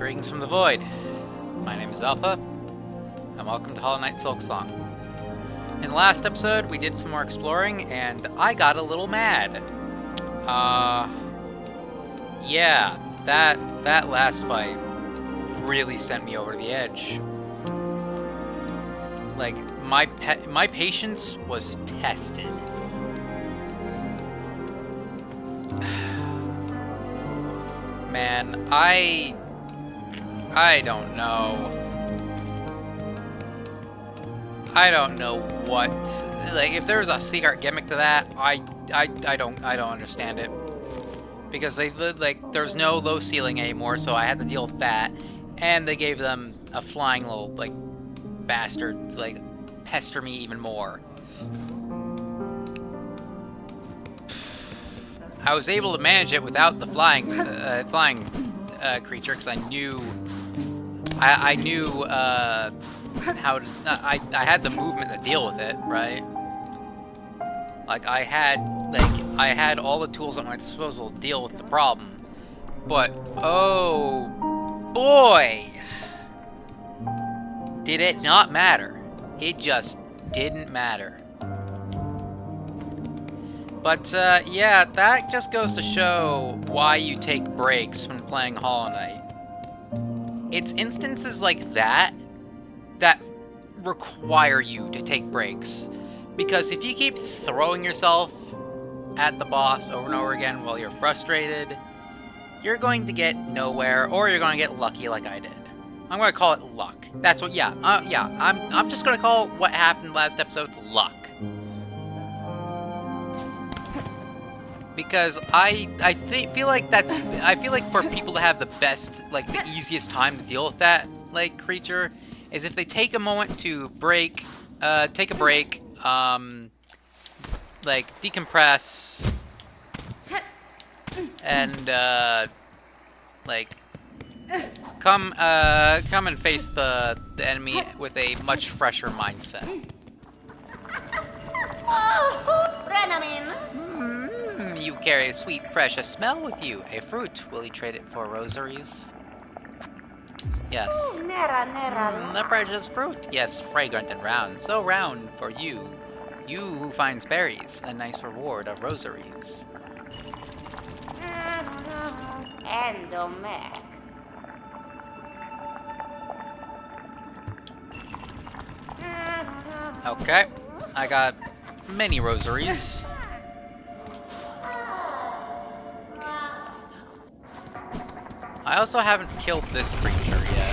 Greetings from the void. My name is Alpha, and welcome to Hollow Knight Silksong. In the last episode, we did some more exploring, and I got a little mad. Yeah, that last fight really sent me over the edge. Like, my patience was tested. Man, I don't know. I don't know what, like, if there's a secret gimmick to that, I don't understand it. Because there's no low ceiling anymore, so I had to deal with that. And they gave them a flying little, like, bastard to, like, pester me even more. I was able to manage it without the flying creature, because I knew how to, I had the movement to deal with it, right? Like, I had all the tools at my disposal to deal with the problem. But, oh boy! Did it not matter. It just didn't matter. But, yeah, that just goes to show why you take breaks when playing Hollow Knight. It's instances like that that require you to take breaks. Because if you keep throwing yourself at the boss over and over again while you're frustrated, you're going to get nowhere, or you're going to get lucky like I did. I'm going to call it luck. That's what, I'm just going to call what happened last episode luck. Because I feel like for people to have the best, like, the easiest time to deal with that, like, creature is if they take a moment to take a break, like, decompress, and, like, come and face the enemy with a much fresher mindset. You carry a sweet, precious smell with you. A fruit. Will you trade it for rosaries? Yes. The precious fruit. Yes, fragrant and round. So round for you. You who finds berries. A nice reward of rosaries. Okay. I got many rosaries. I also haven't killed this creature yet.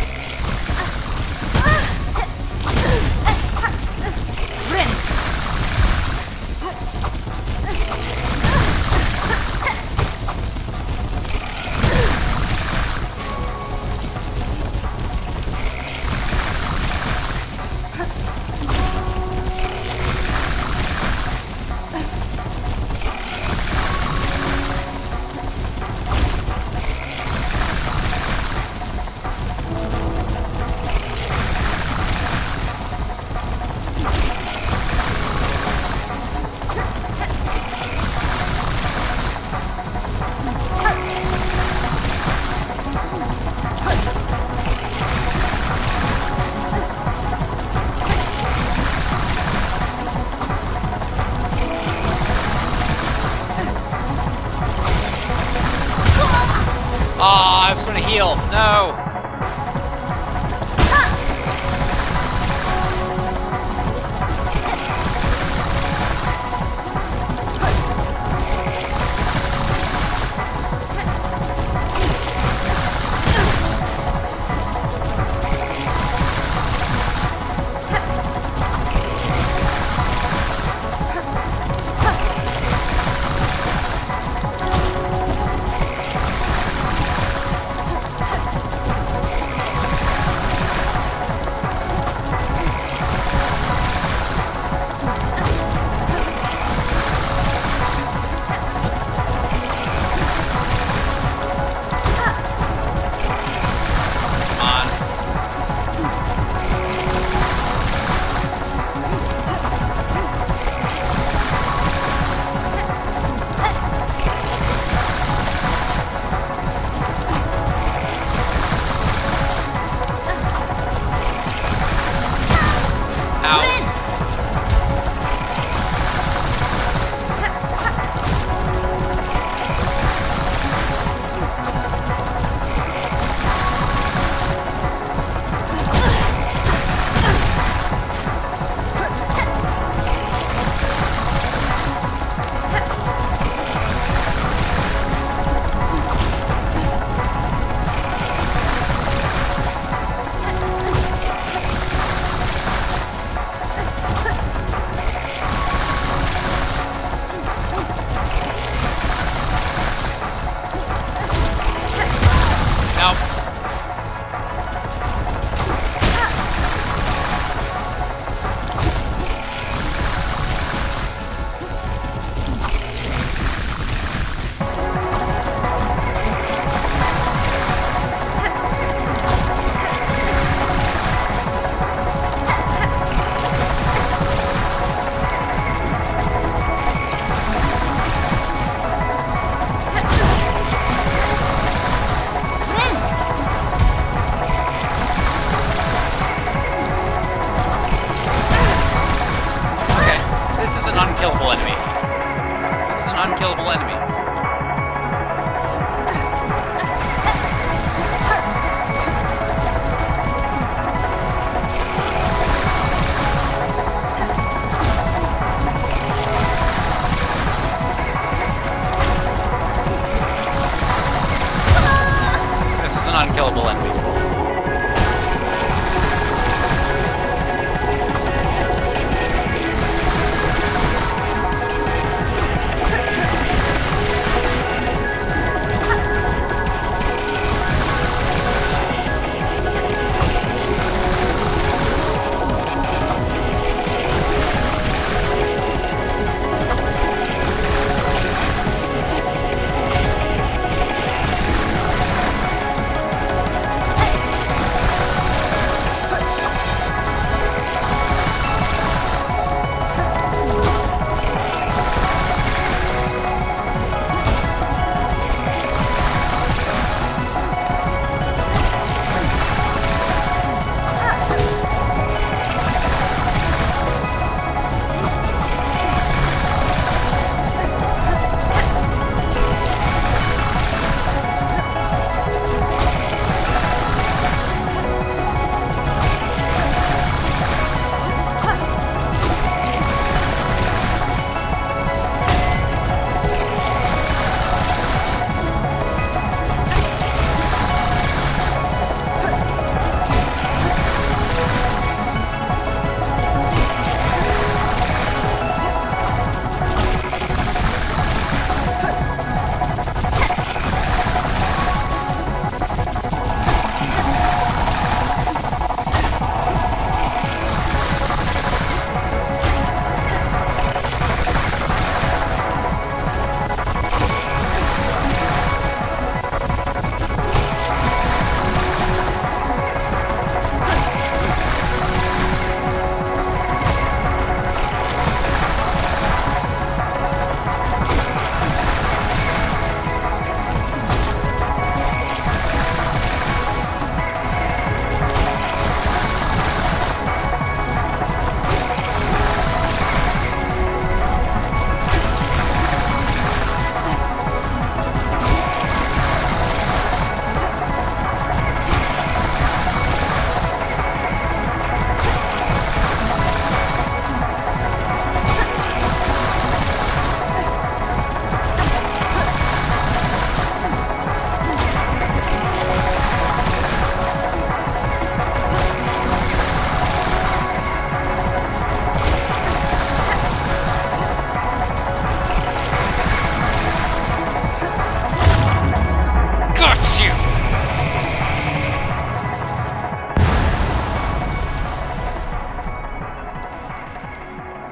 Oh, I was gonna heal. No. Ow. Unkillable enemy. This is an unkillable enemy. This is an unkillable enemy.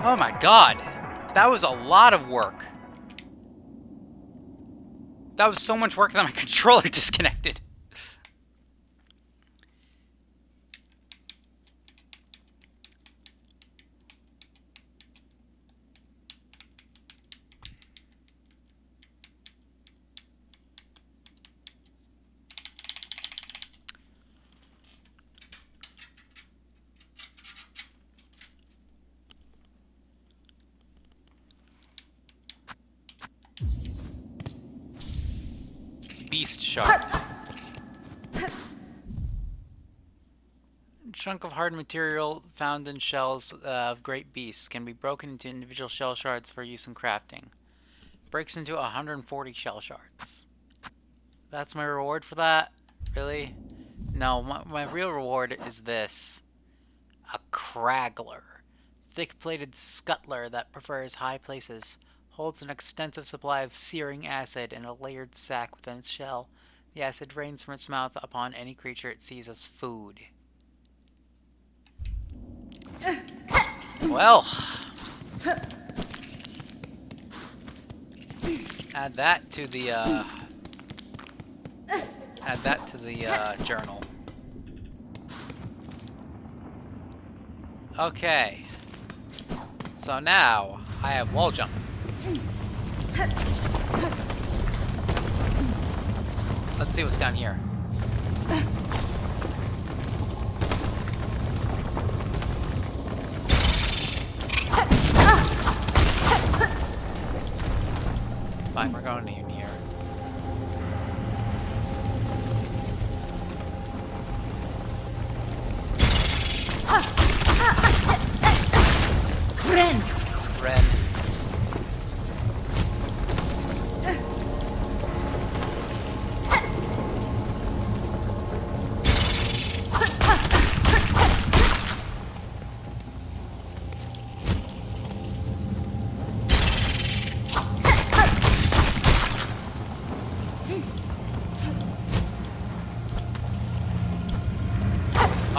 Oh my god, that was a lot of work. That was so much work that my controller disconnected. beast shard. A chunk of hard material found in shells of great beasts can be broken into individual shell shards for use in crafting. Breaks into 140 shell shards. That's my reward for that? Really? No, my real reward is this. A Craggler. Thick-plated scuttler that prefers high places. Holds an extensive supply of searing acid in a layered sac within its shell. The acid rains from its mouth upon any creature it sees as food. Well, add that to the journal. Okay. So now I have wall jump. Let's see what's down here. Fine, we're going in here. Ren.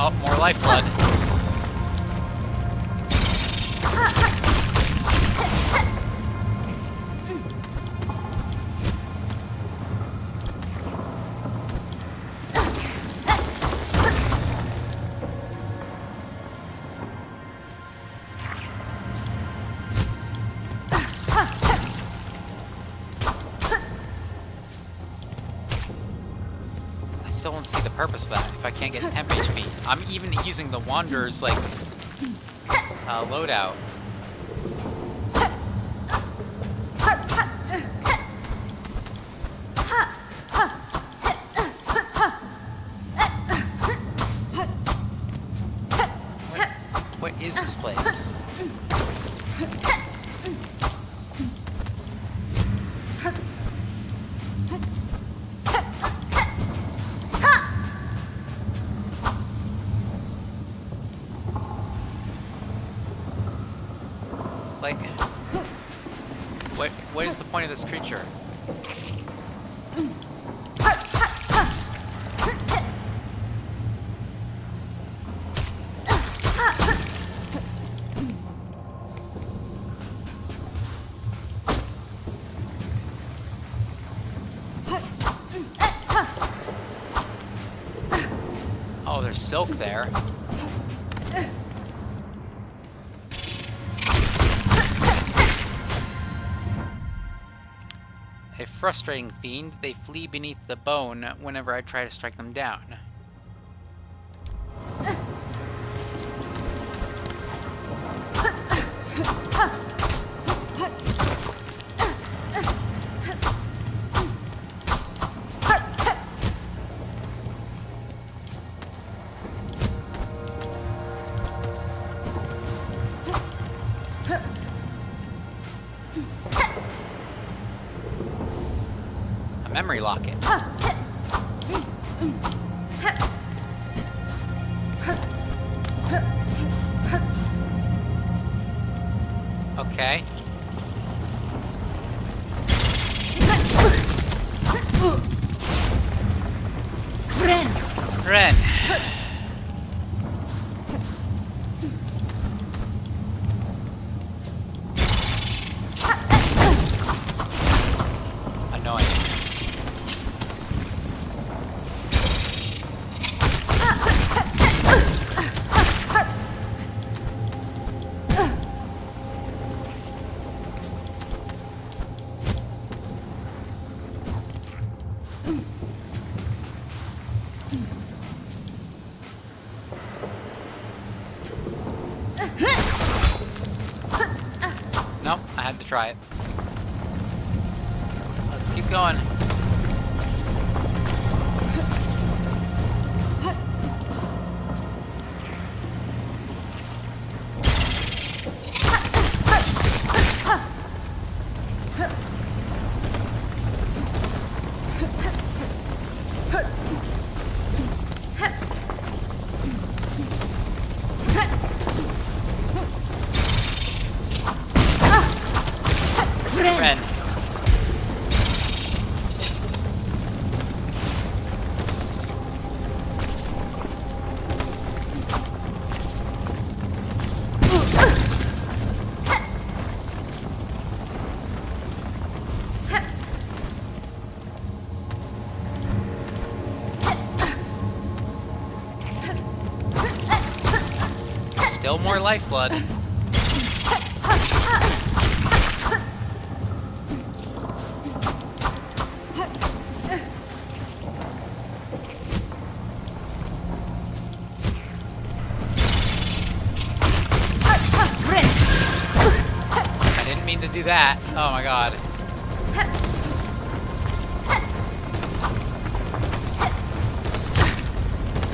Oh, more lifeblood. I still don't see the purpose of that if I can't get temp HP. I'm even using the Wanderer's, like, loadout. What is this place? Like, what is the point of this creature? Oh, there's silk there. A frustrating fiend, they flee beneath the bone whenever I try to strike them down. Memory locket. Okay. Ren. Annoying. Nope, I had to try it. Let's keep going. No more lifeblood. I didn't mean to do that. Oh my god.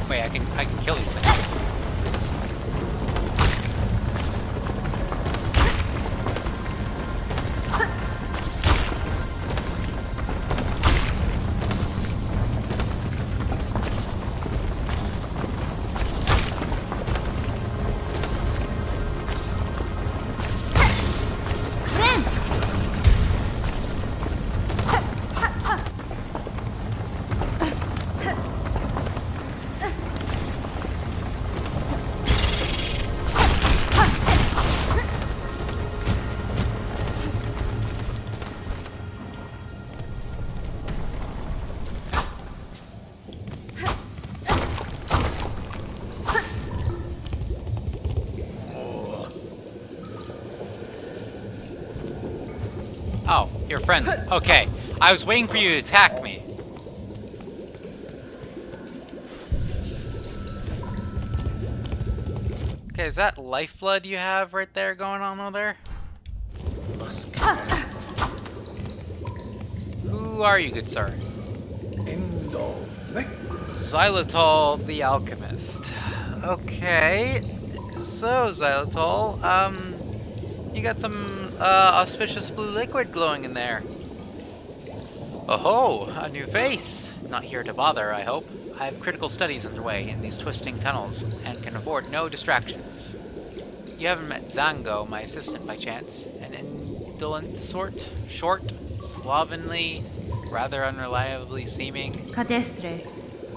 Wait, I can kill these things. Oh, your friend. Okay. I was waiting for you to attack me. Okay, is that lifeblood you have right there going on over there? Who are you, good sir? Xylitol the Alchemist. Okay. So, Xylitol, you got some auspicious blue liquid glowing in there. Oh-ho, a new face. Not here to bother, I hope. I have critical studies underway in these twisting tunnels and can afford no distractions. You haven't met Zango, my assistant, by chance? An indolent sort? Short, slovenly, rather unreliably seeming? Cadestre.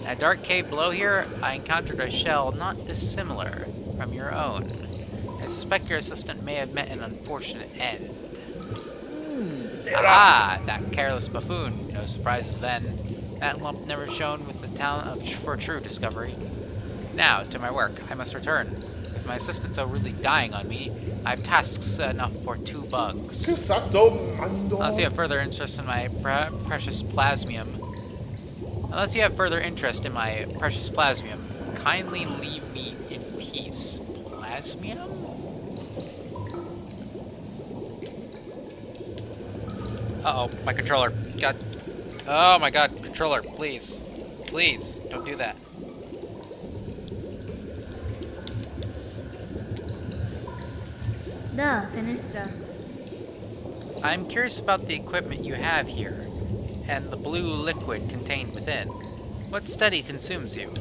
In a dark cave below here, I encountered a shell not dissimilar from your own. I suspect your assistant may have met an unfortunate end. Ah, that careless buffoon. No surprises then. That lump never shone with the talent for true discovery. Now, to my work. I must return. With my assistant so rudely dying on me, I have tasks enough for 2 bugs. Unless you have further interest in my precious plasmium. Kindly leave me in peace. Plasmium? Uh-oh, my controller. God. Oh my god, controller, please. Please, don't do that. Da, Fenestra. I'm curious about the equipment you have here, and the blue liquid contained within. What study consumes you?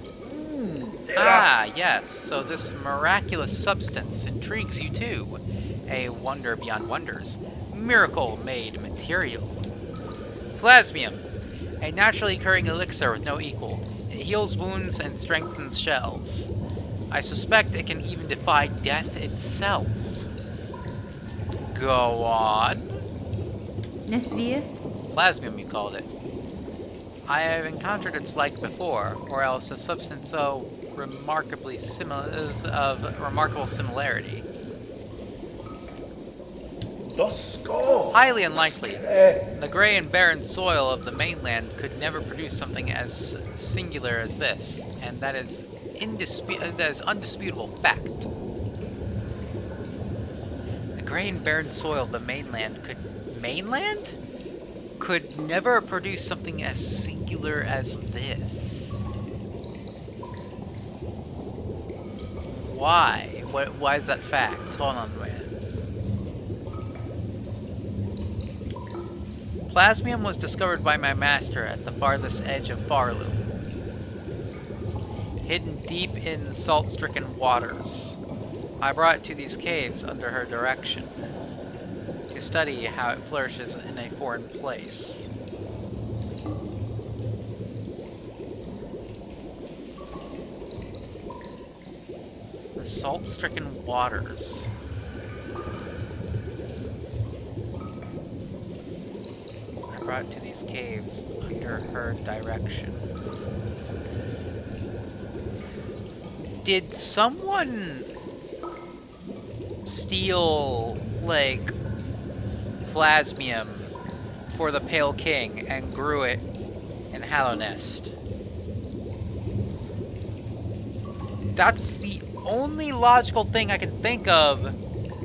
Ah, yes, so this miraculous substance intrigues you too. A wonder beyond wonders. Miracle-made material. Plasmium. A naturally occurring elixir with no equal. It heals wounds and strengthens shells. I suspect it can even defy death itself. Go on. Nesvir. Plasmium, you called it. I have encountered its like before, or else a substance so remarkably remarkable similarity. Highly unlikely. The grey and barren soil of the mainland could never produce something as singular as this, and that is undisputable fact. The grey and barren soil of the mainland could never produce something as singular as this. Why? Why is that fact? Hold on a minute. Plasmium was discovered by my master at the farthest edge of Pharloom, hidden deep in salt-stricken waters. I brought it to these caves under her direction, to study how it flourishes in a foreign place. The salt-stricken waters. I brought it to these caves under her direction. Did someone steal, like, plasmium for the Pale King and grew it in Hallownest. That's the only logical thing I can think of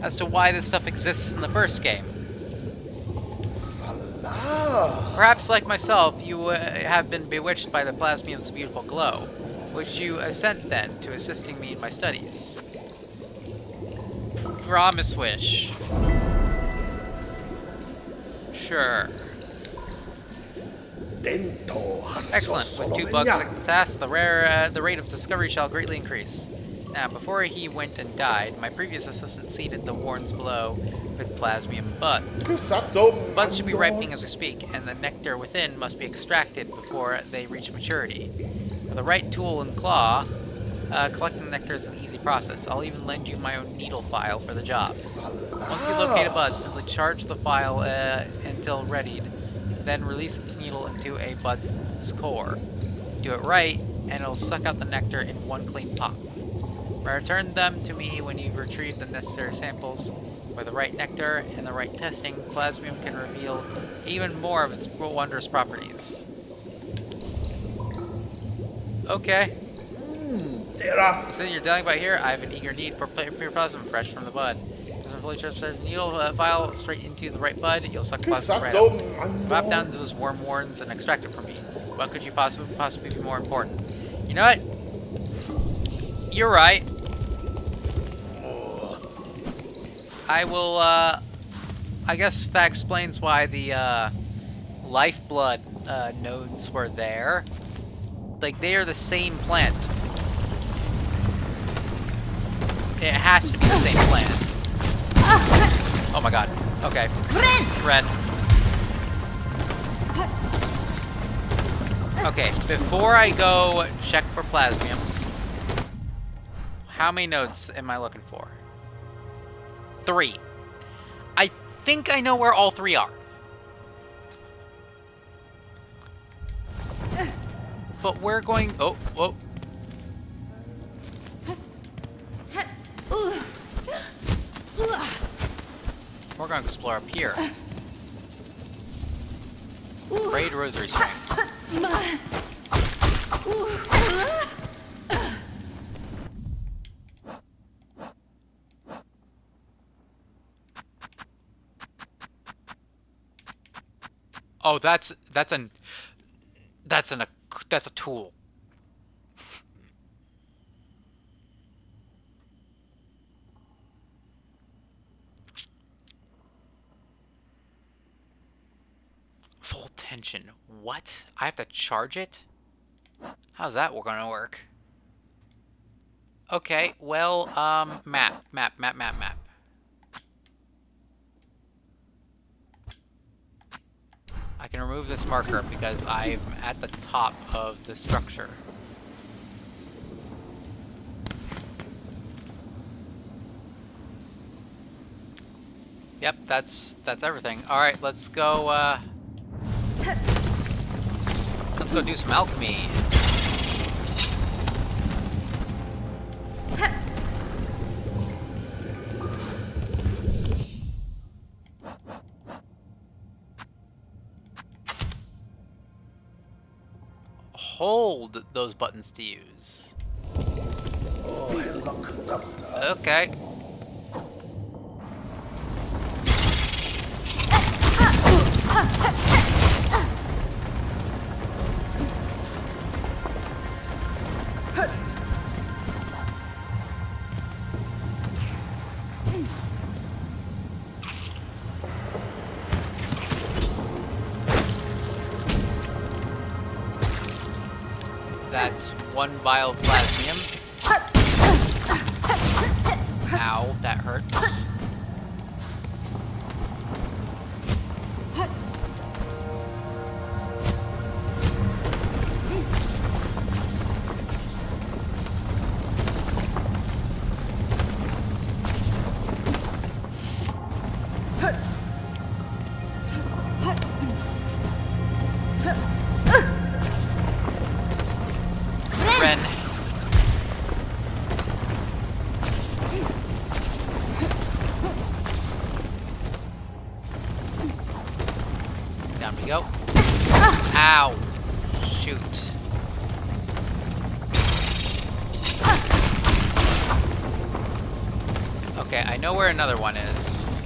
as to why this stuff exists in the first game. Perhaps, like myself, you have been bewitched by the plasmium's beautiful glow. Would you assent, then, to assisting me in my studies? Promise wish. Sure. Excellent. With 2 bugs at the task, the rate of discovery shall greatly increase. Now, before he went and died, my previous assistant seeded the warrens below with plasmium buds. Buds should be ripening as we speak, and the nectar within must be extracted before they reach maturity. With the right tool and claw, collecting the nectar is an easy process. I'll even lend you my own needle file for the job. Once you locate a bud, simply charge the file until readied, then release its needle into a bud's core. Do it right, and it'll suck out the nectar in one clean pop. Return them to me when you've retrieved the necessary samples. With the right nectar and the right testing, plasmium can reveal even more of its wondrous properties. Okay. So you're telling about here, I have an eager need for pure plasma fresh from the bud. As a fully charged needle file straight into the right bud, you'll suck plasma right out. Drop down to those worm warrens and extract it from me. What could you possibly be more important? You know what? You're right. I will, I guess that explains why the, lifeblood, nodes were there. Like, they are the same plant. It has to be the same plant. Oh my god. Okay. Ren. Okay, before I go check for plasmium, how many nodes am I looking for? 3. I think I know where all 3 are. But we're going... Oh, whoa. We're going to explore up here. Braid rosary string. Oh, that's a tool. Full tension. What? I have to charge it? How's that gonna work? Okay, well, map. I can remove this marker because I'm at the top of the structure. Yep, that's everything. All right, let's go do some alchemy. Hold those buttons to use. Okay. That's 1 vial of plasmium. Ow, that hurts. we go. Ow! Shoot. Okay, I know where another one is.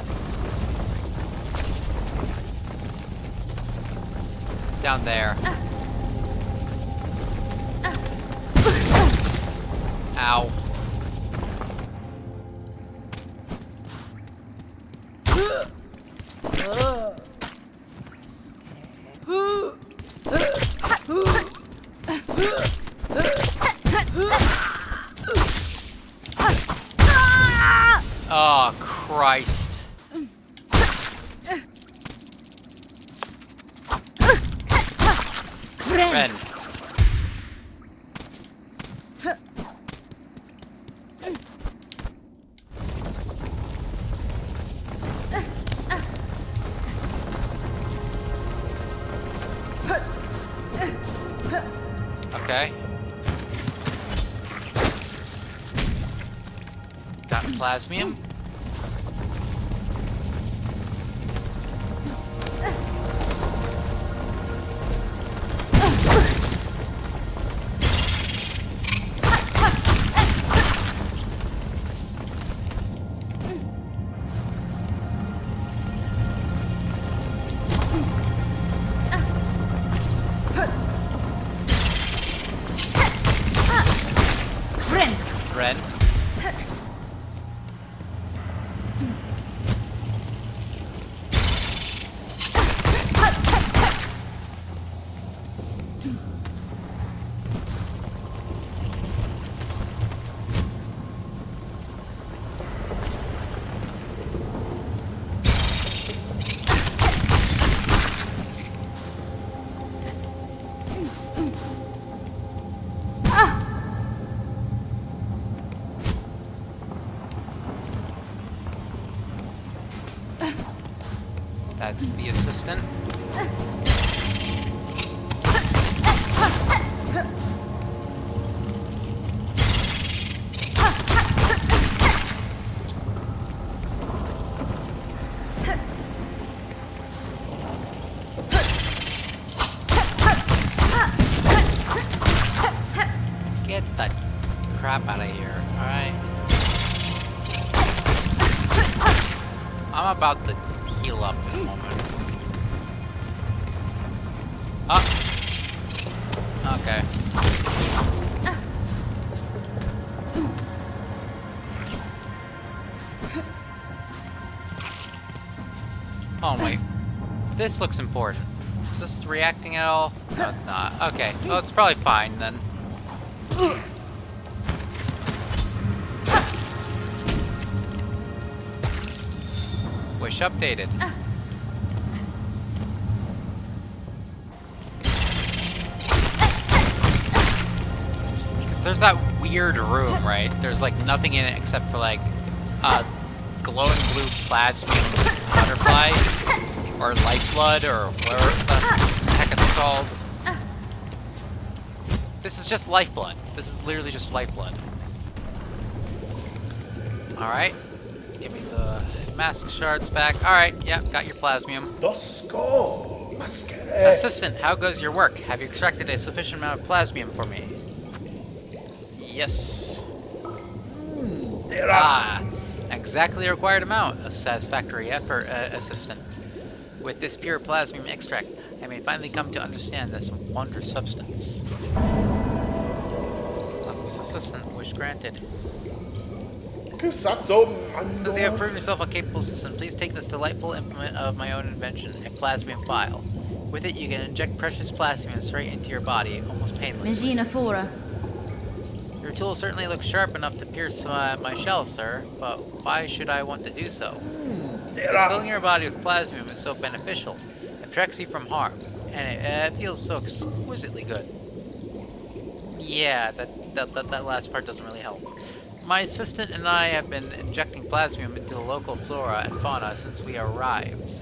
It's down there. Ow. Oh, Christ. Ren. Okay. Got plasmium. Ren. That's the assistant. Get the crap out of here, alright? I'm about to heal up in a moment. Ah! Okay. Oh wait. This looks important. Is this reacting at all? No, it's not. Okay. Well, it's probably fine then. Wish updated. Because there's that weird room, right? There's like nothing in it except for like a glowing blue plasmium butterfly or lifeblood or whatever the heck it's called. This is just lifeblood. This is literally just lifeblood. Alright. Give me the mask shards back. Alright, yep, got your plasmium. Assistant, how goes your work? Have you extracted a sufficient amount of plasmium for me? Yes. Ah, exactly the required amount. A satisfactory effort, assistant. With this pure plasmium extract, I may finally come to understand this wondrous substance. Assistant, wish granted. Since you have proven yourself a capable assistant, please take this delightful implement of my own invention, a plasmium vial. With it, you can inject precious plasmium straight into your body, almost painlessly. Your tool certainly looks sharp enough to pierce my shell, sir, but why should I want to do so? Filling your body with plasmium is so beneficial. It protects you from harm, and it feels so exquisitely good. Yeah, that last part doesn't really help. My assistant and I have been injecting plasmium into the local flora and fauna since we arrived.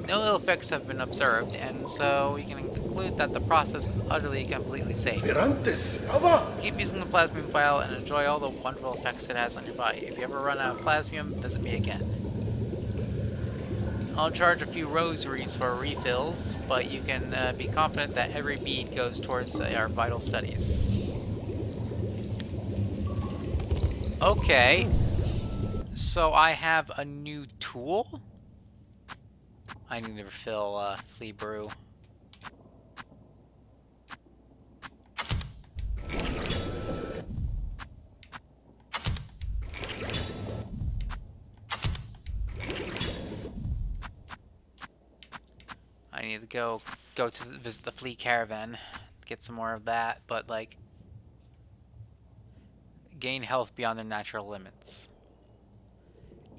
No ill effects have been observed, and so we can conclude that the process is utterly, completely safe. Keep using the plasmium vial and enjoy all the wonderful effects it has on your body. If you ever run out of plasmium, visit me again. I'll charge a few rosaries for refills, but you can be confident that every bead goes towards our vital studies. Okay. So I have a new tool? I need to refill Flea Brew. I need to go to visit the Flea Caravan, get some more of that, but like gain health beyond their natural limits.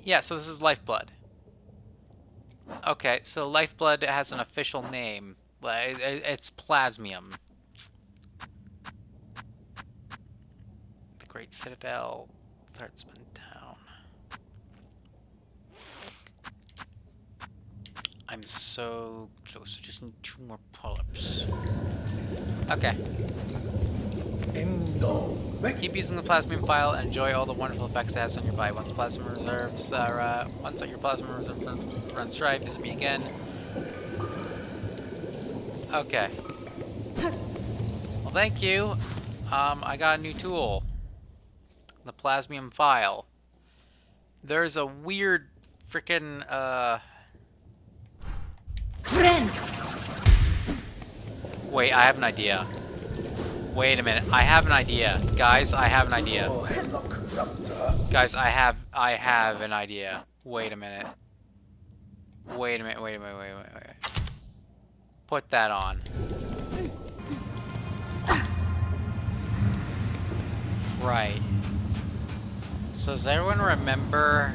Yeah, so this is Lifeblood. Okay, so Lifeblood has an official name. It's Plasmium. The Great Citadel, Threadsman Town. I'm so close. I just need 2 more pull-ups. Okay. Keep using the Plasmium file and enjoy all the wonderful effects it has on your body. Once Plasma reserves once your Plasma reserves runs dry, visit me again. Okay. Well, thank you. I got a new tool. The Plasmium file. There's a weird freaking Wait, I have an idea. Wait a minute, I have an idea. Guys, I have an idea. Guys, I have an idea. Wait a minute. Wait a minute. Put that on. Right. So does everyone remember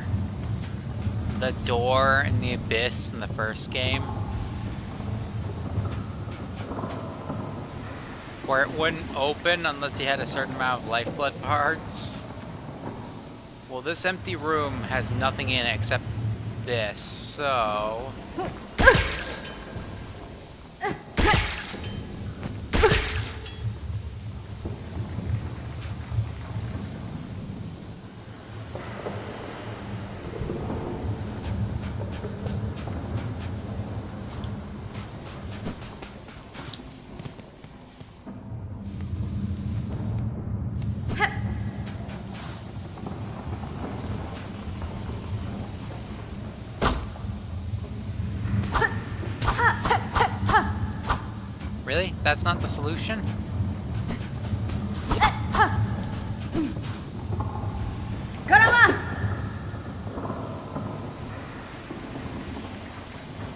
the door in the abyss in the first game? Where it wouldn't open unless you had a certain amount of lifeblood parts? Well, this empty room has nothing in it except this, so... Really? That's not the solution?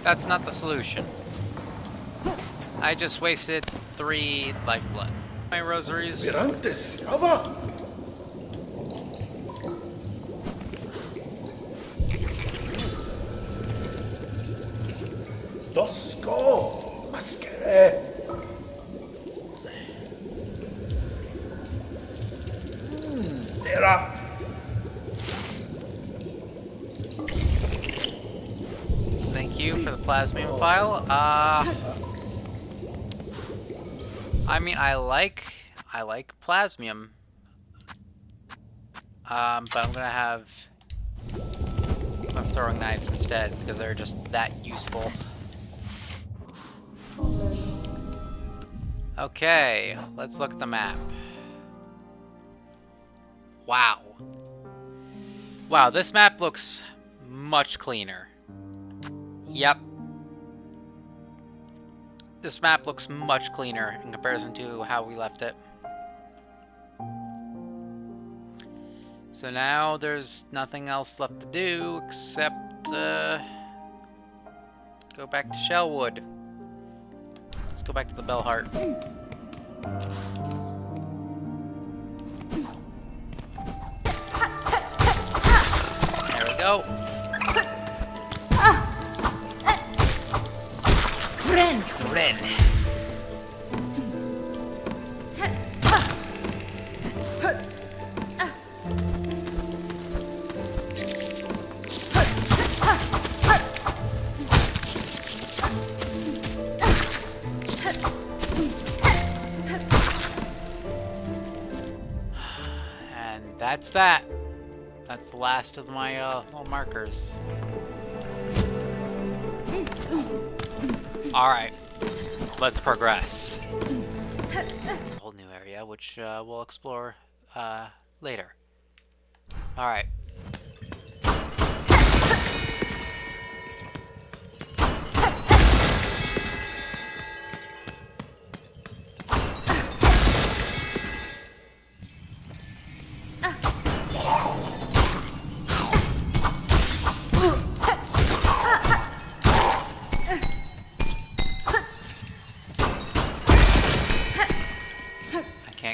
That's not the solution. I just wasted 3 lifeblood. My rosaries. Dosko, maskere. Era. Thank you for the Plasmium file. I mean, I like Plasmium. But I'm throwing knives instead because they're just that useful. Okay, let's look at the map. Wow. Wow, this map looks much cleaner. Yep. This map looks much cleaner in comparison to how we left it. So now there's nothing else left to do except go back to Shellwood. Let's go back to the Bellheart. There we go. Ren. And that's that. That's the last of my little markers. Alright, let's progress. A whole new area, which we'll explore later. Alright.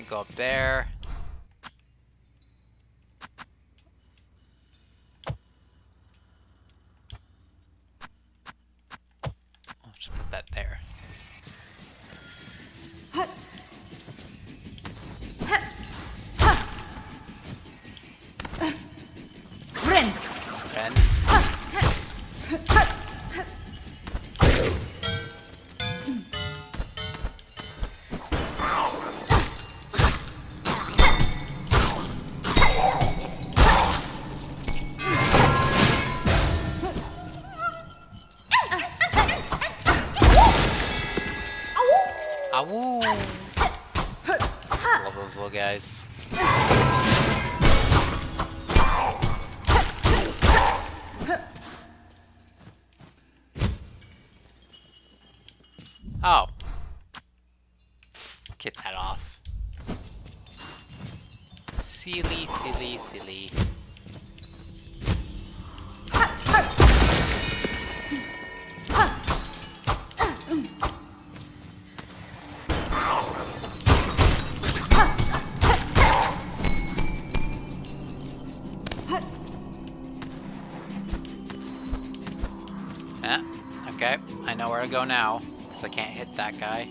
Go up there. I'll just put that there. Ren. Ren. Awoo! Love those little guys. Oh. Get that off. Silly, silly, silly. Okay, I know where to go now, so I can't hit that guy.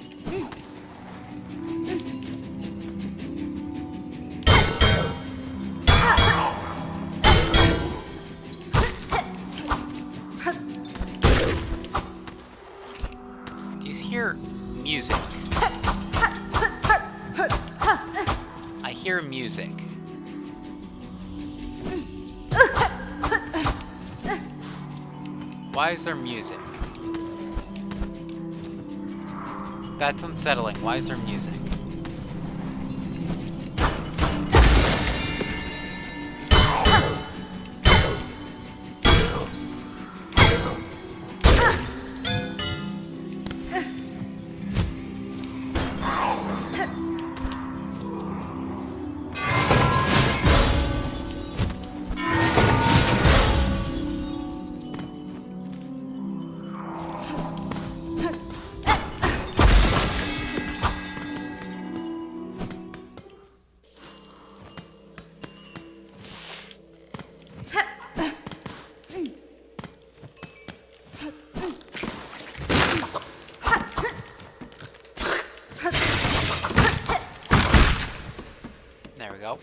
Do you hear music? I hear music. Why is there music? That's unsettling. Why is there music? There we go.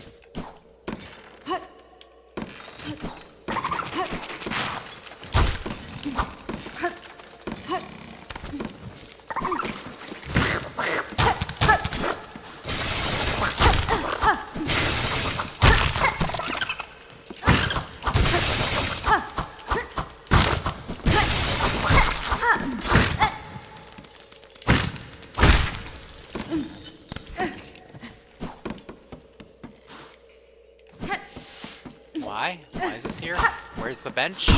Why? Why is this here? Where's the bench?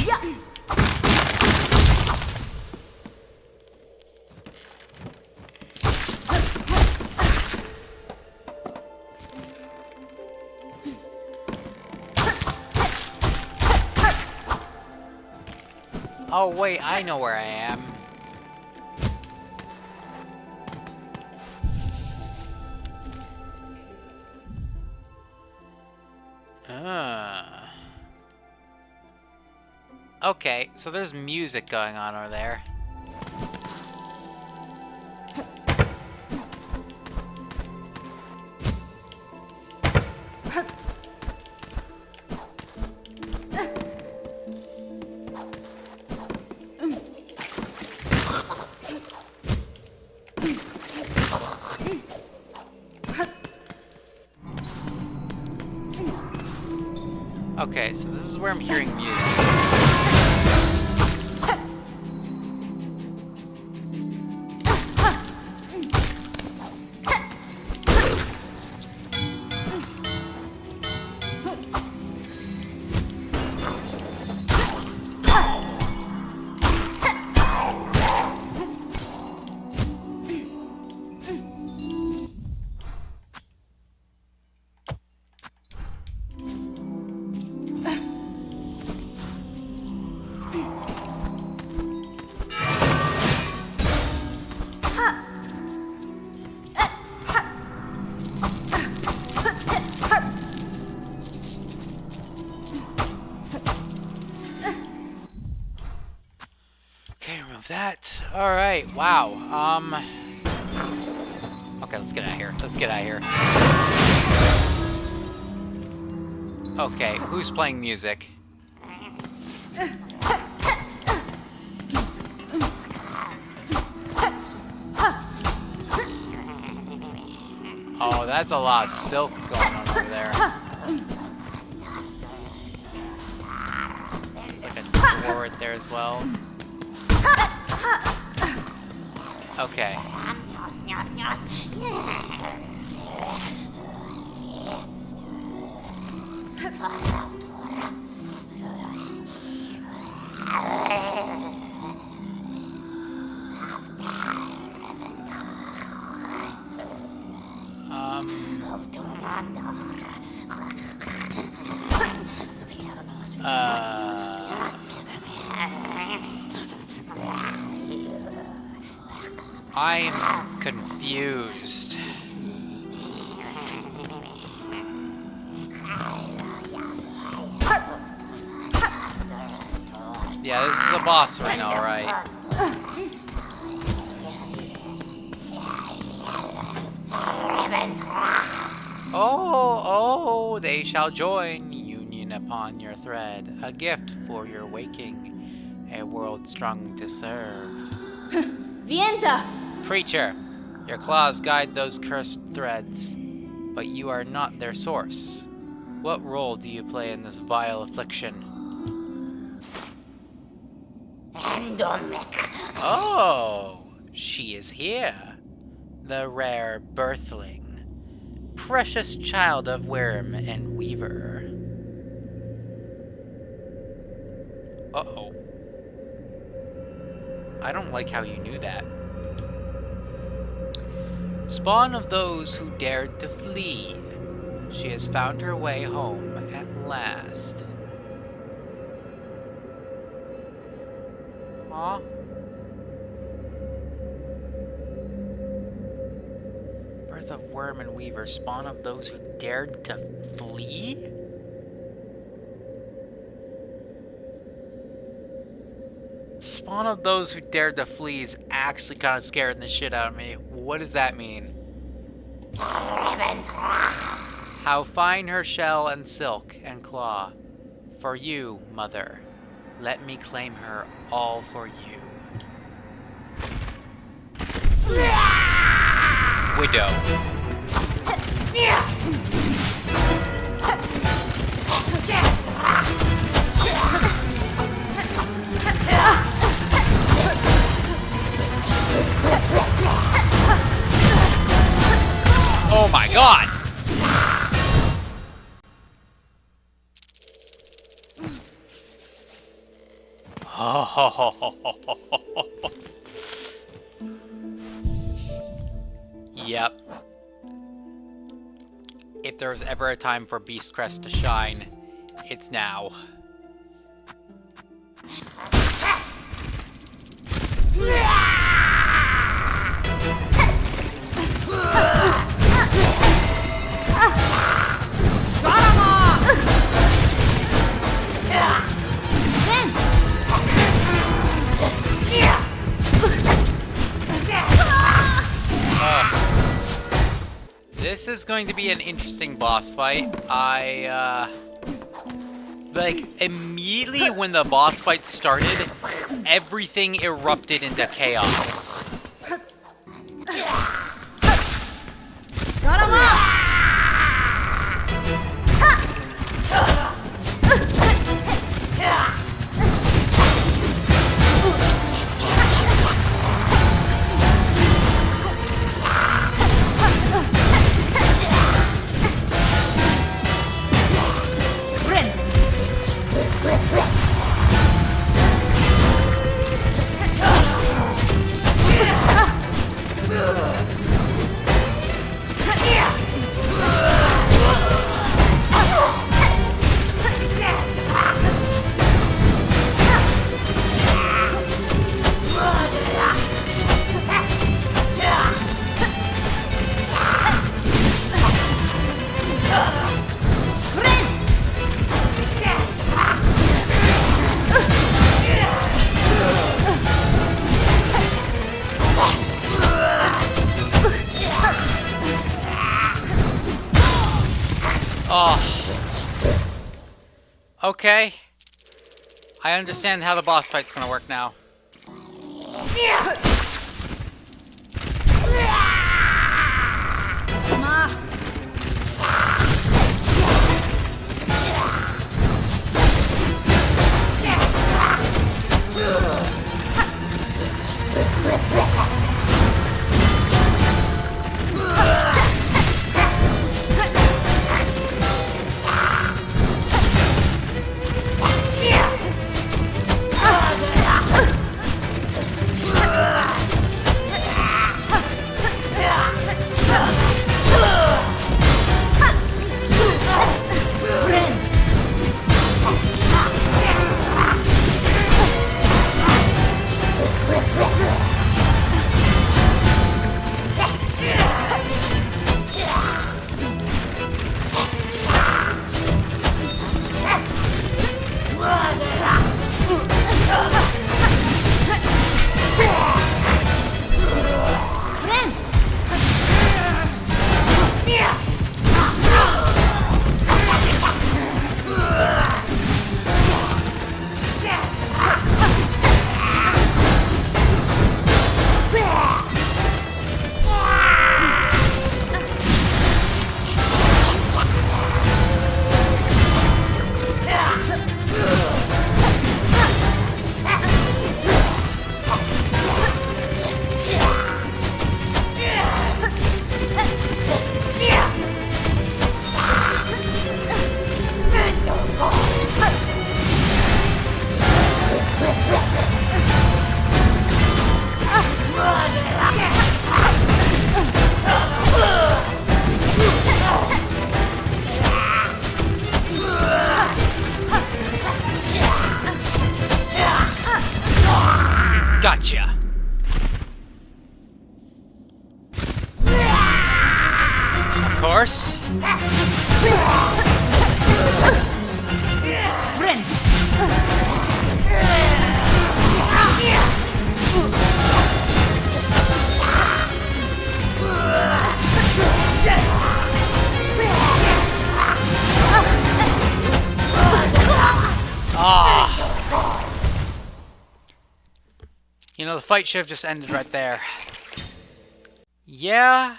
Oh wait, I know where I am. Okay, so there's music going on over there. Okay, so this is where I'm hearing music. That. Alright, wow. Okay, let's get out of here. Let's get out of here. Okay, who's playing music? Oh, that's a lot of silk going on over there. There's like a door right there as well. Okay. I'm confused. Yeah, this is a boss right now, right? Oh, they shall join union upon your thread, a gift for your waking, a world strung to serve. Vienta! Preacher, your claws guide those cursed threads, but you are not their source. What role do you play in this vile affliction? Oh, she is here, the rare birthling, precious child of worm and weaver. Uh-oh. I don't like how you knew that. Spawn of those who dared to flee. She has found her way home at last. Aw. Birth of worm and weaver, spawn of those who dared to flee? Spawn of those who dared to flee is actually kind of scaring the shit out of me. What does that mean? How fine her shell and silk and claw. For you, mother, let me claim her all for you. Widow. Oh my god! Yep. If there was ever a time for Beast Crest to shine, it's now. This is going to be an interesting boss fight. Like, immediately when the boss fight started, everything erupted into chaos. Okay. I understand how the boss fight's gonna work now. Gotcha. Of course. Ah. You know, the fight should have just ended right there. Yeah,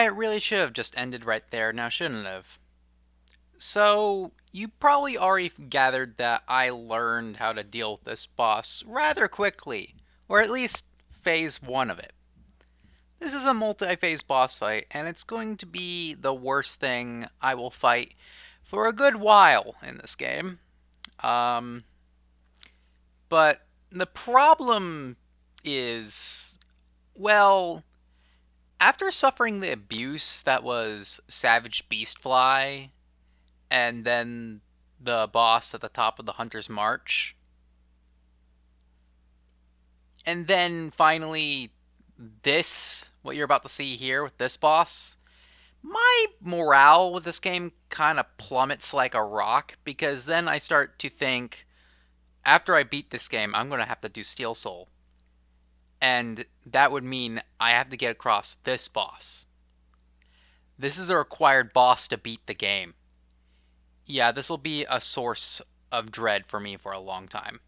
it really should have just ended right there, now shouldn't it have? So, you probably already gathered that I learned how to deal with this boss rather quickly, or at least phase 1 of it. This is a multi-phase boss fight, and it's going to be the worst thing I will fight for a good while in this game. But the problem is, well, after suffering the abuse that was Savage Beastfly, and then the boss at the top of the Hunter's March, and then finally this, what you're about to see here with this boss, my morale with this game kind of plummets like a rock, because then I start to think, after I beat this game, I'm going to have to do Steel Soul. And that would mean I have to get across this boss. This is a required boss to beat the game. Yeah, this will be a source of dread for me for a long time.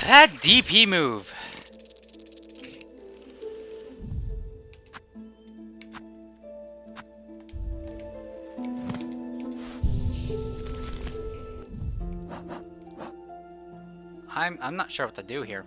That DP move. I'm not sure what to do here.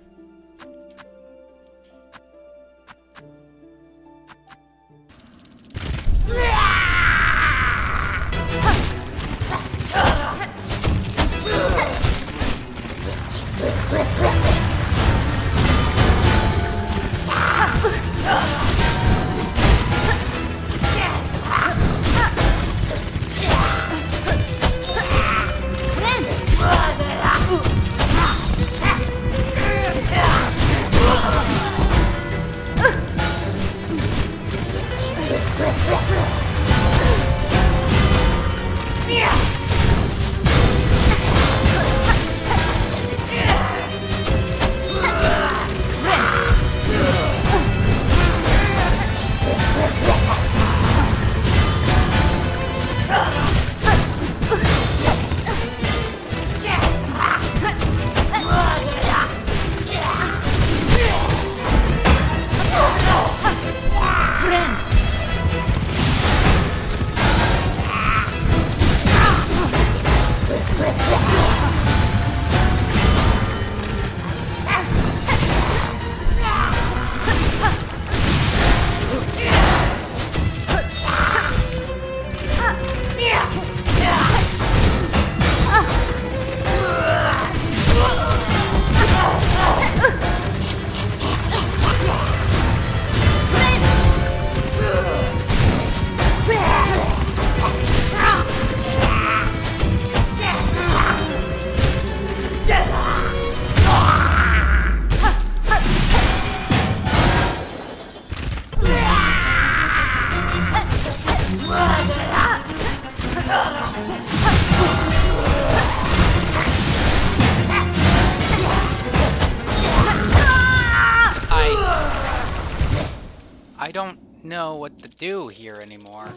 I don't know what to do here anymore.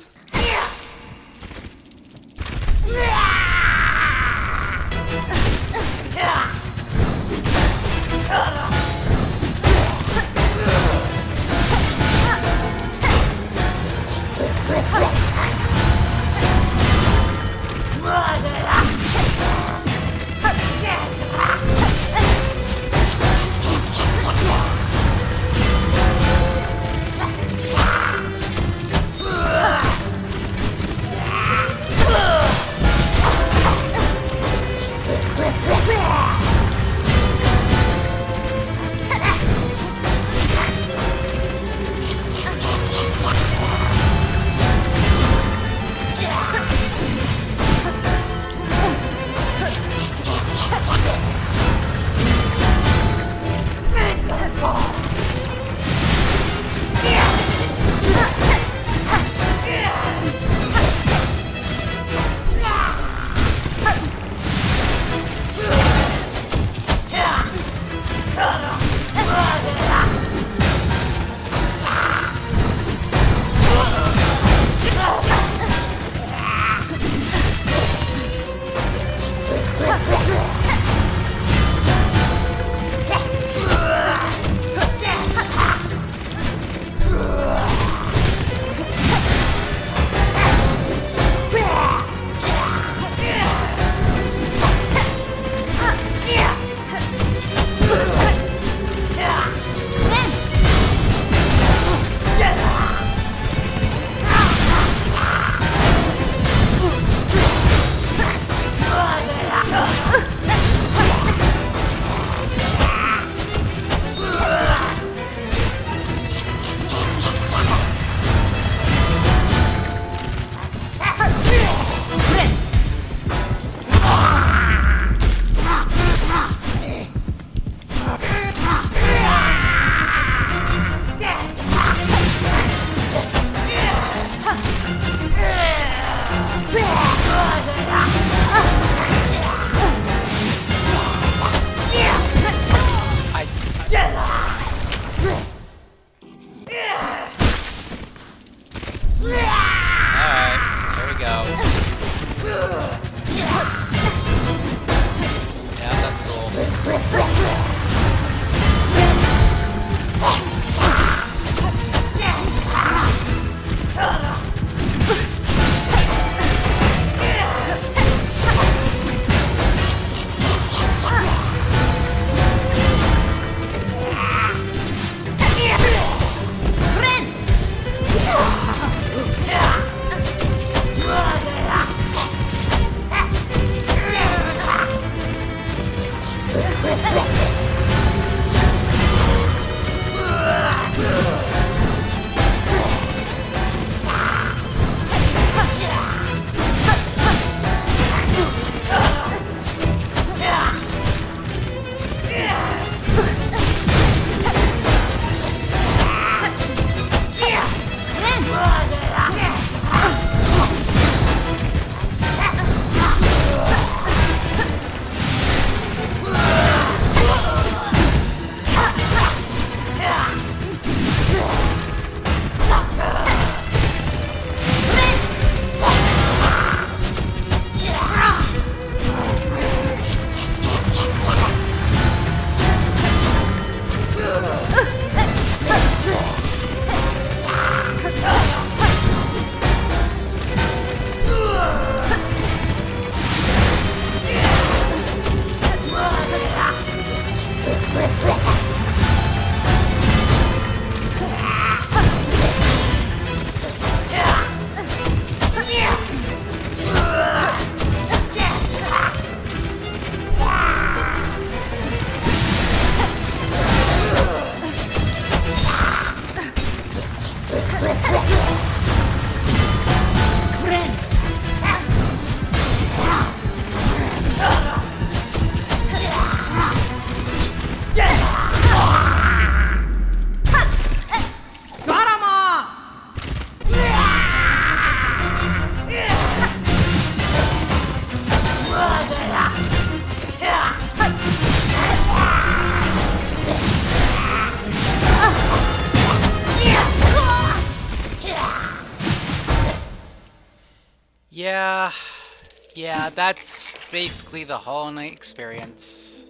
Yeah, that's basically the Hollow Knight experience.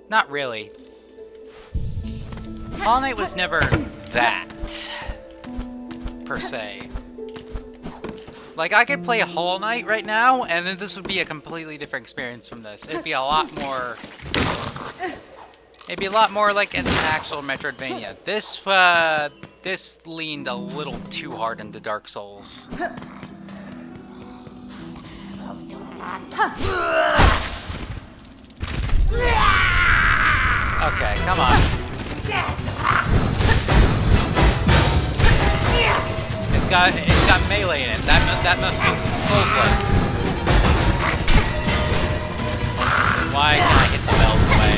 Not really. Hollow Knight was never that, per se. Like, I could play Hollow Knight right now, and then this would be a completely different experience from this. It'd be a lot more... It'd be a lot more like an actual Metroidvania. This leaned a little too hard into Dark Souls. Okay, come on. It's got melee in it. That must mean it's Souls-like. Why can I hit the bells away?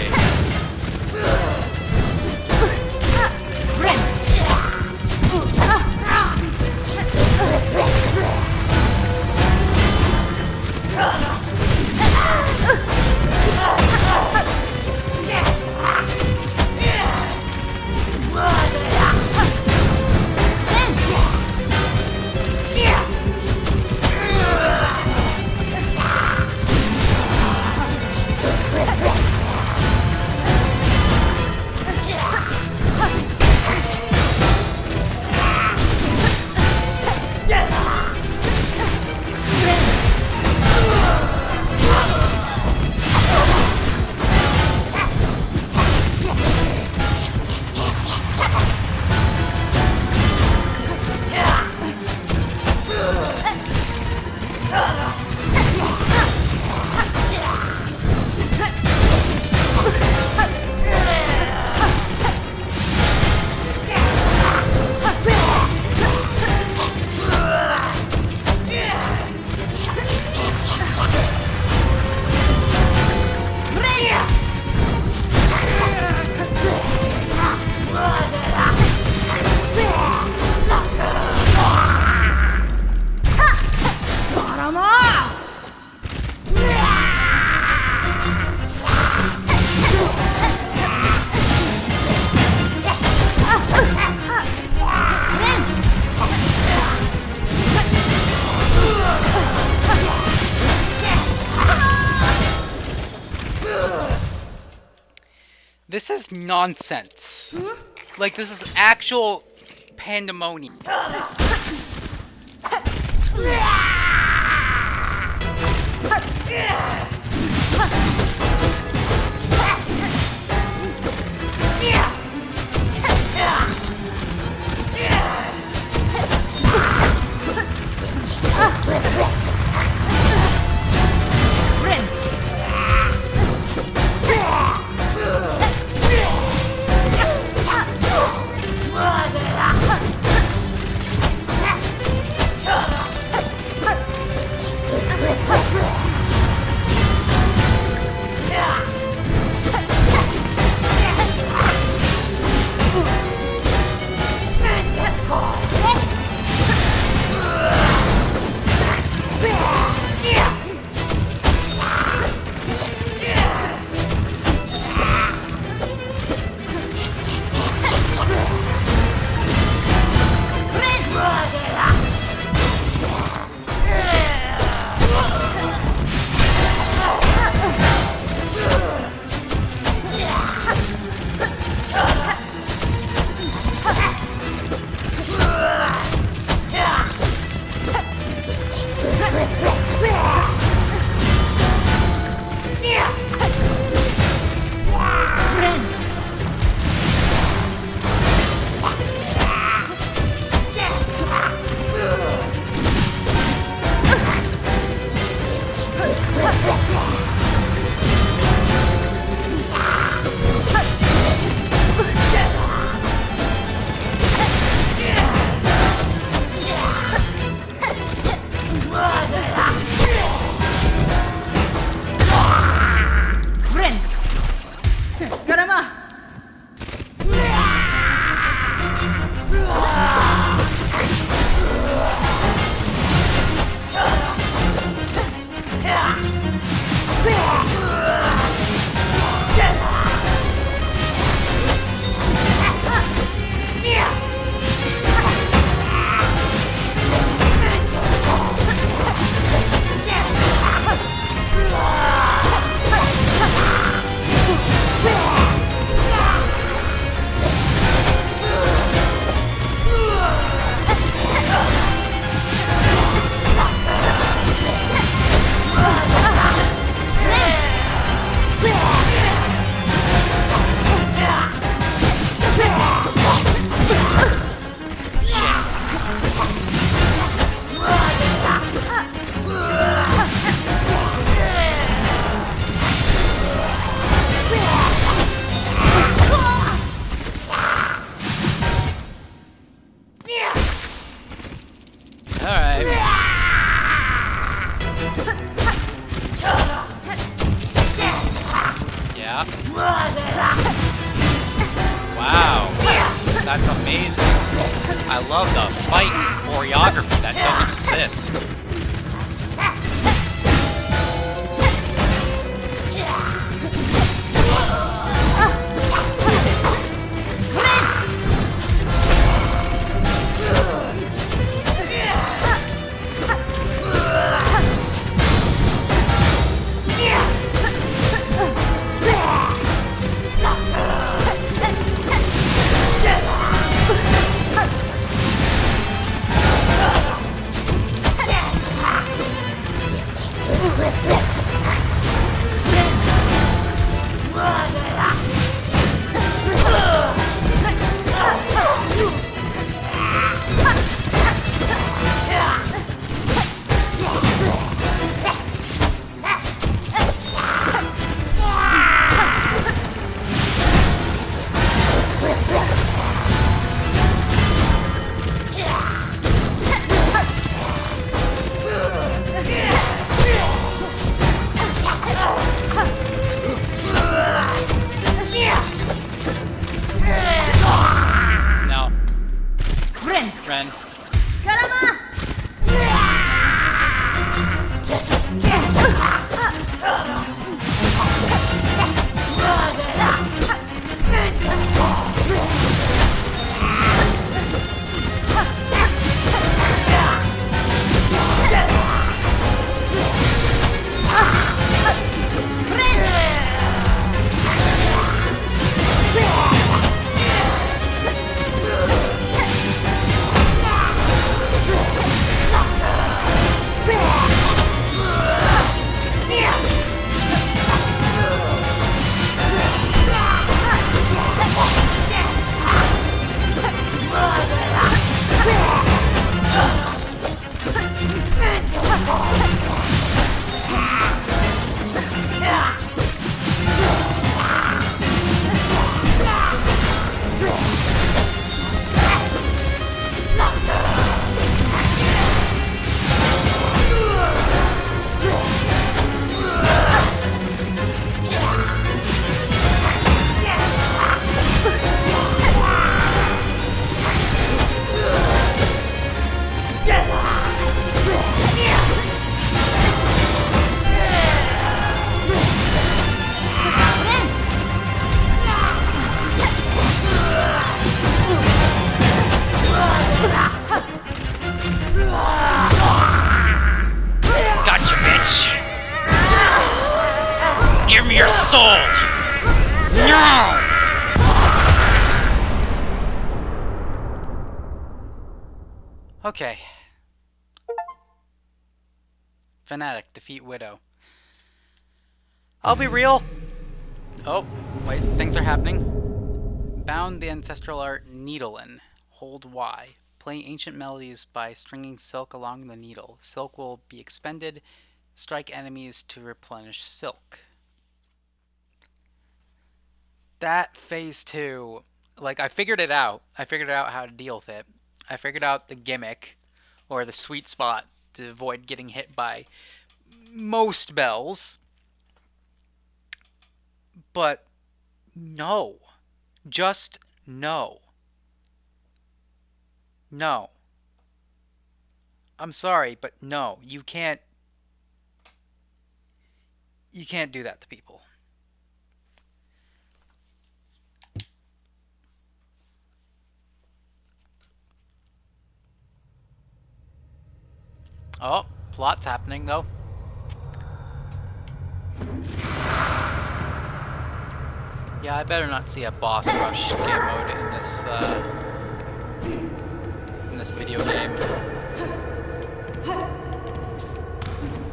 This is nonsense. Like, this is actual pandemonium. Yeah. Wow, that's amazing. I love the fight choreography that doesn't exist. Ren. Gotcha, bitch! Give me your soul! No! Okay. Fanatic, defeat Widow. I'll be real! Oh, wait, things are happening. Bound the ancestral art Needlein. Hold Y. Play ancient melodies by stringing silk along the needle. Silk will be expended. Strike enemies to replenish silk. That phase 2, like, I figured it out. I figured out how to deal with it. I figured out the gimmick, or the sweet spot, to avoid getting hit by most bells. But no. Just no. No. I'm sorry, but no. You can't do that to people. Oh, plot's happening though. Yeah, I better not see a boss rush game mode in this video game.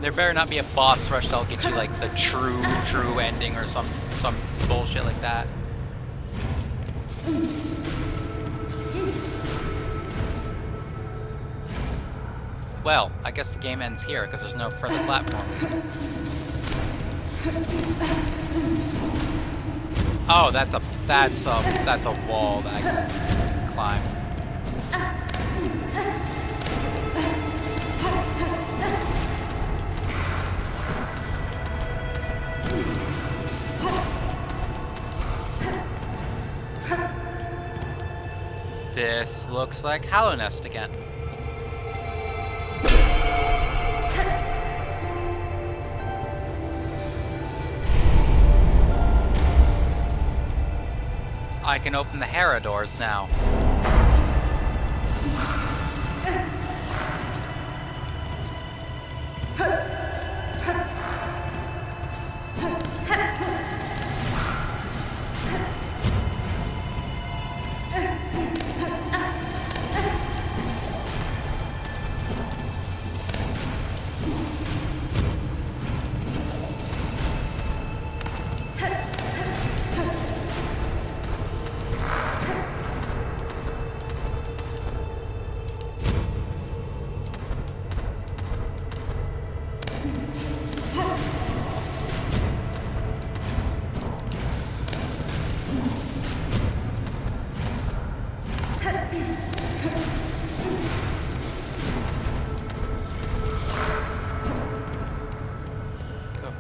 There better not be a boss rush that'll get you like the true ending or some bullshit like that. Well, I guess the game ends here because there's no further platform. Oh, that's a wall that I can climb. This looks like Hollow Nest again. I can open the Hera doors now.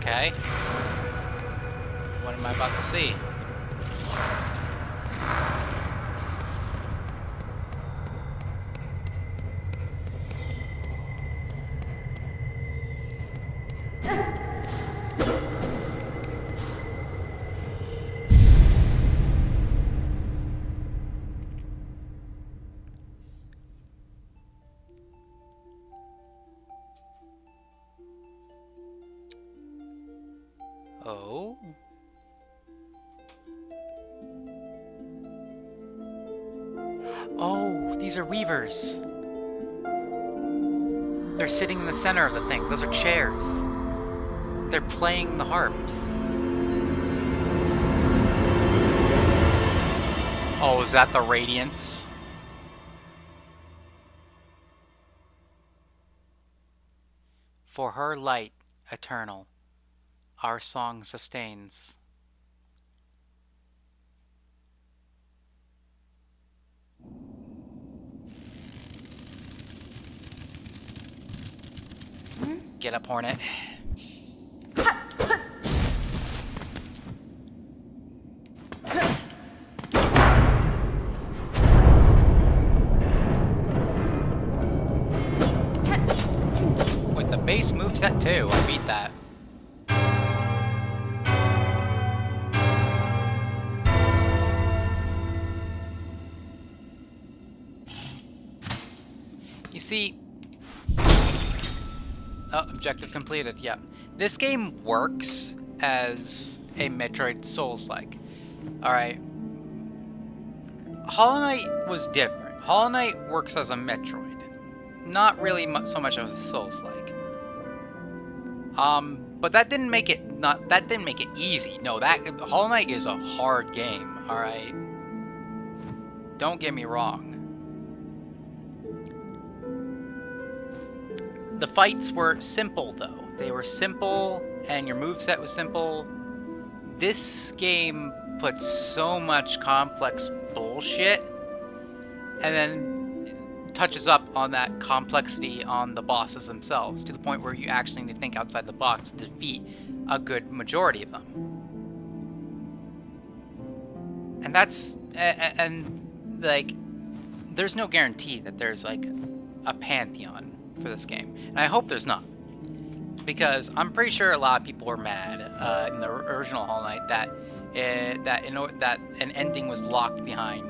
Okay. What am I about to see? Oh? Oh, these are weavers. They're sitting in the center of the thing. Those are chairs. They're playing the harps. Oh, is that the radiance? For her light eternal, our song sustains. Get up, Hornet. Wait, the base moveset too. I beat that. You see... Oh, objective completed, yeah. This game works as a Metroid Souls-like. Alright. Hollow Knight was different. Hollow Knight works as a Metroid. Not really so much as a Souls-like. But that didn't make it easy. No, Hollow Knight is a hard game, alright? Don't get me wrong. The fights were simple, though. They were simple, and your moveset was simple. This game puts so much complex bullshit, and then touches up on that complexity on the bosses themselves, to the point where you actually need to think outside the box to defeat a good majority of them. And that's... and, like, there's no guarantee that there's, like, a pantheon for this game, and I hope there's not, because I'm pretty sure a lot of people were mad in the original Hollow Knight that an ending was locked behind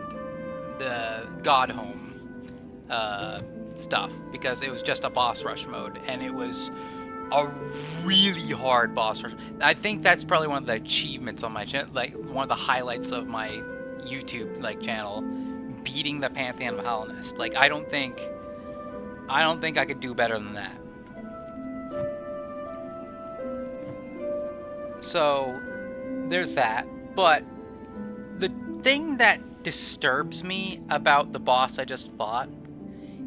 the God Home stuff, because it was just a boss rush mode, and it was a really hard boss rush. I think that's probably one of the achievements on my channel, like one of the highlights of my YouTube channel, beating the Pantheon of Hollow Nest. Like I don't think I could do better than that. So, there's that. But the thing that disturbs me about the boss I just fought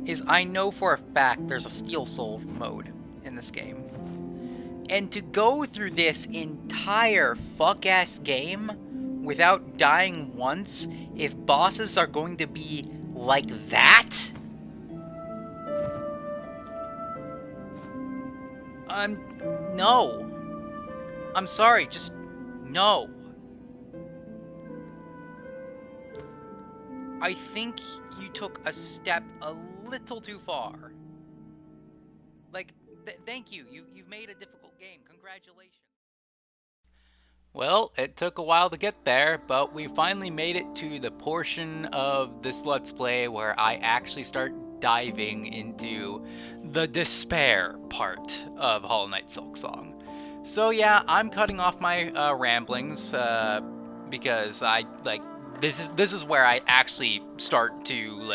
is I know for a fact there's a Steel Soul mode in this game. And to go through this entire fuck-ass game without dying once, if bosses are going to be like that... no. I'm sorry, just no. I think you took a step a little too far. Like, thank you. You've made a difficult game. Congratulations. Well, it took a while to get there, but we finally made it to the portion of this Let's Play where I actually start diving into the despair part of Hollow Knight Silksong. So yeah, I'm cutting off my ramblings because this is where I actually start to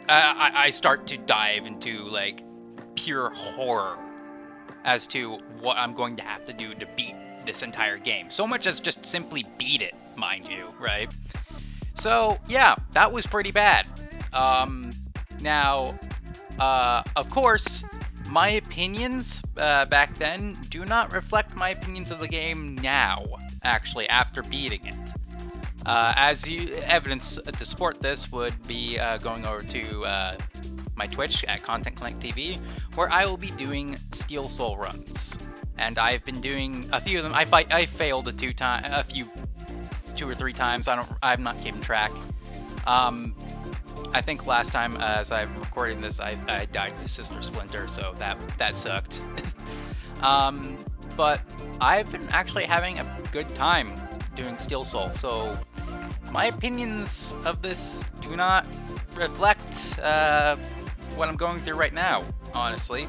I start to dive into like pure horror as to what I'm going to have to do to beat this entire game. So much as just simply beat it, mind you, right? So yeah, that was pretty bad. Now, of course, my opinions back then do not reflect my opinions of the game now, actually, after beating it. Evidence to support this would be going over to my Twitch at Content Connect TV, where I will be doing Steel Soul runs. And I've been doing a few of them. I failed two or three times. I'm not keeping track. I think last time, as I'm recording this, I died to Sister Splinter, so that sucked. But I've been actually having a good time doing Steel Soul, so my opinions of this do not reflect what I'm going through right now, honestly.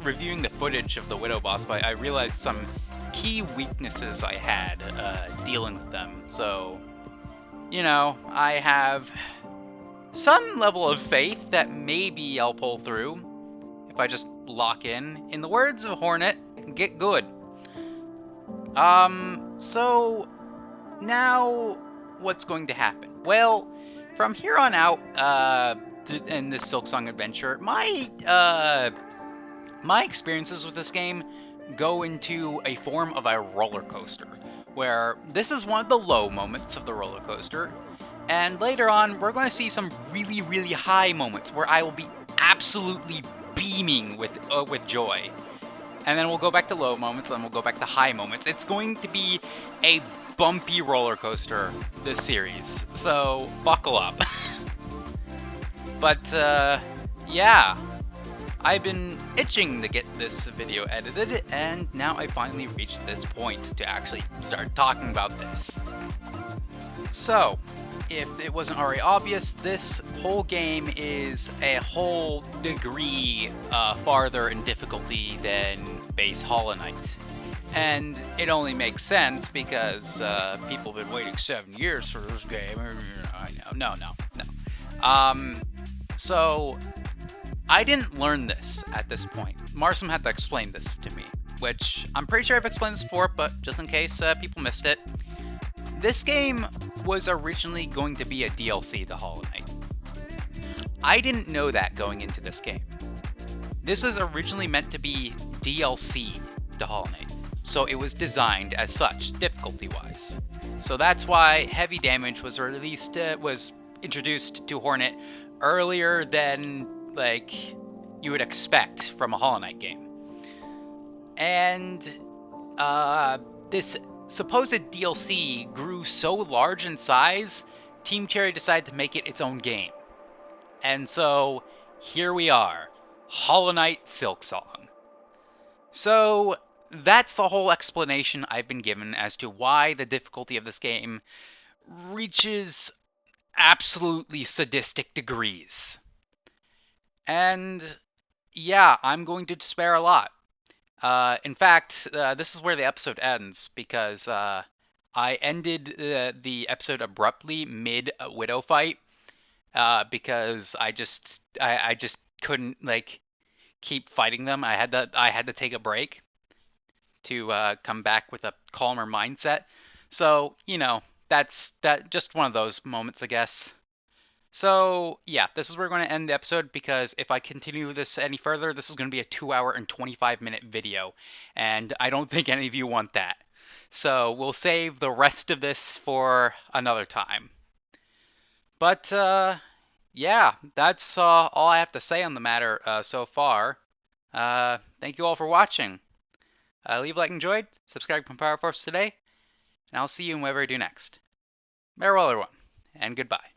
Reviewing the footage of the Widow boss fight, I realized some key weaknesses I had dealing with them. So, you know, I have some level of faith that maybe I'll pull through if I just lock in. In the words of Hornet, get good. So now what's going to happen? Well, from here on out, in this Silksong adventure, my experiences with this game go into a form of a roller coaster, where this is one of the low moments of the roller coaster, and later on we're going to see some really, really high moments where I will be absolutely beaming with joy. And then we'll go back to low moments, and then we'll go back to high moments. It's going to be a bumpy roller coaster, this series, so buckle up. But, yeah. I've been itching to get this video edited, and now I finally reached this point to actually start talking about this. So, if it wasn't already obvious, this whole game is a whole degree farther in difficulty than base Hollow Knight. And it only makes sense because people have been waiting 7 years for this game. I know, no. So, I didn't learn this at this point. Marsum had to explain this to me, which I'm pretty sure I've explained this before, but just in case people missed it. This game was originally going to be a DLC to Hollow Knight. I didn't know that going into this game. This was originally meant to be DLC to Hollow Knight, so it was designed as such, difficulty-wise. So that's why heavy damage was introduced to Hornet earlier than you would expect from a Hollow Knight game. And this supposed DLC grew so large in size, Team Cherry decided to make it its own game. And so here we are, Hollow Knight Silksong. So that's the whole explanation I've been given as to why the difficulty of this game reaches absolutely sadistic degrees. And yeah, I'm going to despair a lot. In fact, this is where the episode ends, because I ended the episode abruptly mid-Widow fight, because I just couldn't keep fighting them. I had to take a break to come back with a calmer mindset. So, you know, that's just one of those moments, I guess. So, yeah, this is where we're going to end the episode, because if I continue this any further, this is going to be a 2-hour and 25-minute video, and I don't think any of you want that. So, we'll save the rest of this for another time. But, yeah, that's all I have to say on the matter so far. Thank you all for watching. Leave a like if you enjoyed, subscribe to Power Force today, and I'll see you in whatever I do next. Farewell, everyone, and goodbye.